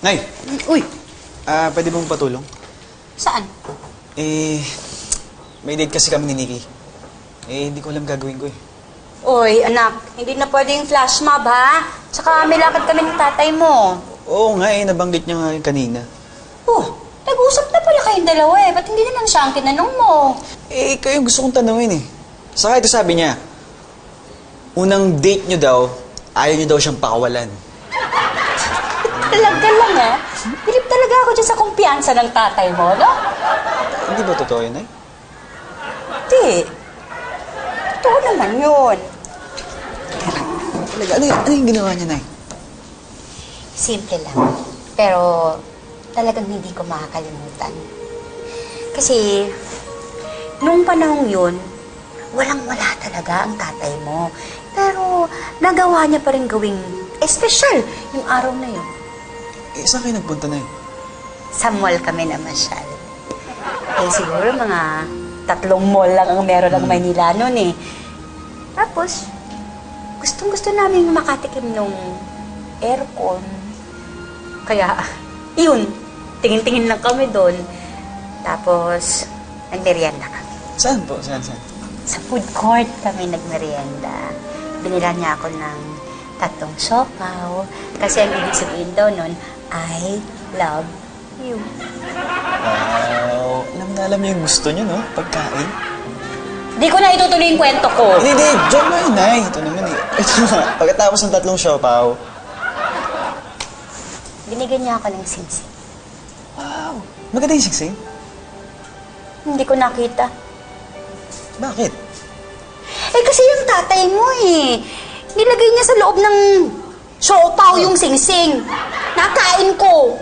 Nay, Uy, pwede bang patulong? saan? May date kasi kami ni Nikki. Hindi ko alam gagawin ko eh. Uy, anak, hindi na pwedeng flash mob, ha? Tsaka may lakad kami ng tatay mo. Oo nga nabanggit niya nga yun kanina. Oh, nag-usap na pala kayong dalawa eh. Ba't hindi naman siya ang tinanong mo? Kayo yung gusto kong tanungin eh. Saka ito sabi niya, unang date niyo daw, ayaw niyo daw siyang pakawalan. Talaga lang, ha? Bilib talaga ako dyan sa kumpiyansa ng tatay mo, no? Hindi ba totoo yun, Nay? Hindi. Totoo naman yun. Talaga, ano yung ginawa niya, Nay? Simple lang. Pero talagang hindi ko makakalimutan. Kasi nung panahong yun, walang-wala talaga ang tatay mo. Pero nagawa niya pa rin gawing espesyal yung araw na yun. Saan kayo nagpunta, Nay? Sa mall kami namasyal. Siguro mga 3 mall lang ang meron ng Maynila noon eh. Tapos, gustong-gusto namin makatikim nung aircon. Kaya, yun, tingin-tingin lang kami doon. Tapos, nagmerienda kami. Saan po? Saan? Sa food court kami nagmerienda. Binila niya ako ng 3 siopaw. Kasi ang ibig sabihin daw nun, I love you. Wow. Alam niyo yung gusto niyo, no? Pagkain. Di ko na itutuloy yung kwento ko. Hindi. Diyan mo yun, Nay. Ito naman eh. Ito nga. Pagkatapos ng 3 siopaw. Binigyan niya ako ng singsing. Wow. Maganda yung siksing. Hindi ko nakita. Bakit? Kasi yung tatay mo eh. Nilagay niya sa loob ng siopaw yung singsing. Nakain ko.